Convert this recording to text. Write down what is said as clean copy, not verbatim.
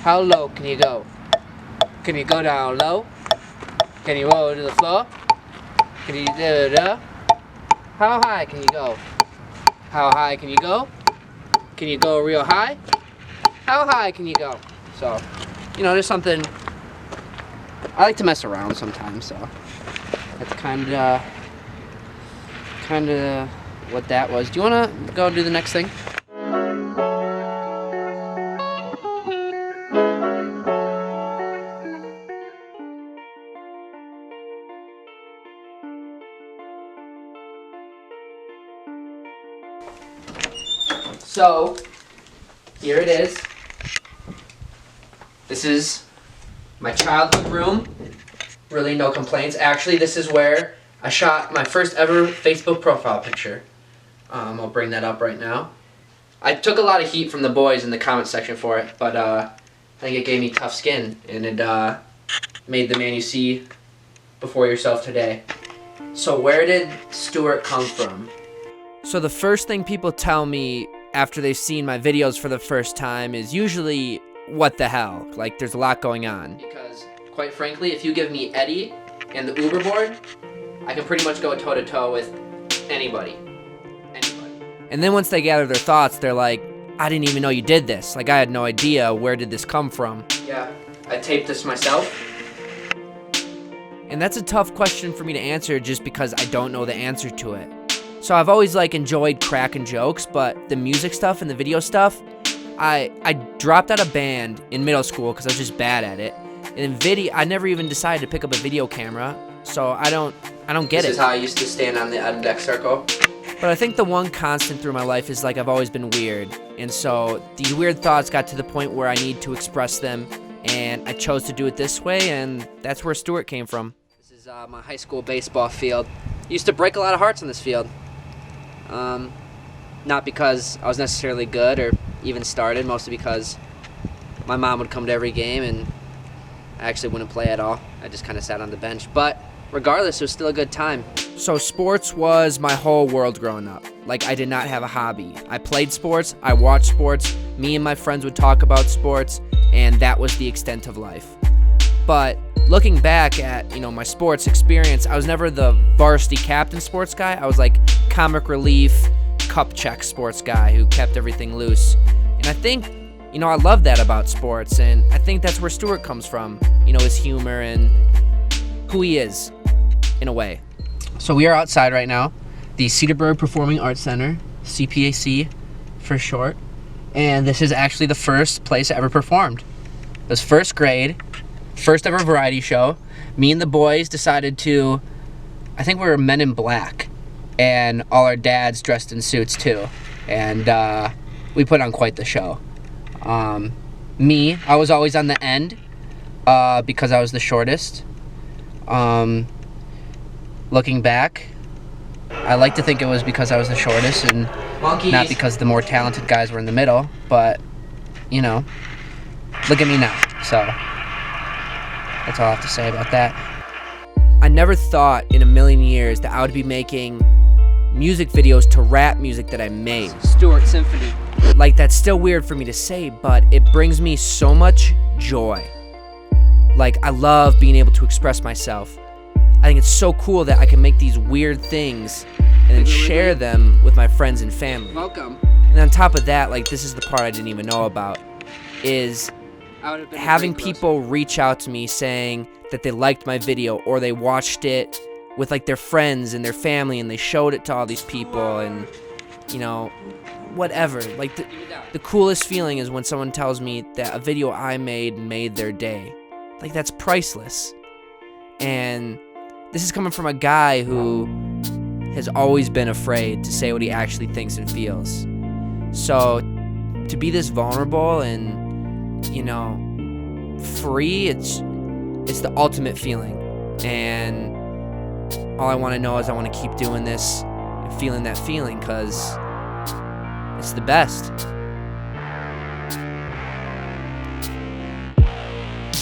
How low can you go? Can you go down low? Can you roll to the floor? Can you da? How high can you go? How high can you go? Can you go real high? How high can you go? So, there's something. I like to mess around sometimes, so that's kind of what that was. Do you want to go do the next thing? So, here it is. This is my childhood room. Really no complaints. Actually, this is where I shot my first ever Facebook profile picture. I'll bring that up right now. I took a lot of heat from the boys in the comment section for it, but I think it gave me tough skin, and it made the man you see before yourself today. So where did Stuart come from? So the first thing people tell me after they've seen my videos for the first time is usually, what the hell? Like, there's a lot going on. Because, quite frankly, if you give me Eddie and the Uber board, I can pretty much go toe-to-toe with anybody. And then once they gather their thoughts, they're like, I didn't even know you did this. Like, I had no idea. Where did this come from? Yeah, I taped this myself. And that's a tough question for me to answer just because I don't know the answer to it. So I've always enjoyed cracking jokes, but the music stuff and the video stuff, I dropped out of band in middle school because I was just bad at it. And in video, I never even decided to pick up a video camera, so I don't get it. This is how I used to stand on the deck circle. But I think the one constant through my life is I've always been weird, and so these weird thoughts got to the point where I need to express them, and I chose to do it this way, and that's where Stuart came from. This is my high school baseball field. Used to break a lot of hearts on this field. Not because I was necessarily good or even started, mostly because my mom would come to every game and I actually wouldn't play at all. I just kind of sat on the bench. But regardless, it was still a good time. So sports was my whole world growing up. I did not have a hobby. I played sports, I watched sports, me and my friends would talk about sports, and that was the extent of life. But looking back at, my sports experience, I was never the varsity captain sports guy. I was comic relief, cup check sports guy who kept everything loose. And I think, I love that about sports, and I think that's where Stuart comes from, his humor and who he is, in a way. So we are outside right now, the Cedarburg Performing Arts Center, CPAC for short, and this is actually the first place I ever performed. It was first grade, first ever variety show. Me and the boys decided to, I think we were Men in Black, and all our dads dressed in suits too, and we put on quite the show. Me, I was always on the end because I was the shortest. Looking back, I like to think it was because I was the shortest and not because the more talented guys were in the middle, but look at me now. So that's all I have to say about that. I never thought in a million years that I would be making music videos to rap music that I made. Stuart Symphony. That's still weird for me to say, but it brings me so much joy. I love being able to express myself. I think it's so cool that I can make these weird things and then share them with my friends and family. Welcome. And on top of that, this is the part I didn't even know about, is having people reach out to me saying that they liked my video or they watched it with their friends and their family and they showed it to all these people and whatever. The coolest feeling is when someone tells me that a video I made their day. That's priceless. And this is coming from a guy who has always been afraid to say what he actually thinks and feels. So to be this vulnerable and free, it's the ultimate feeling. And all I want to know is I want to keep doing this and feeling that feeling because it's the best.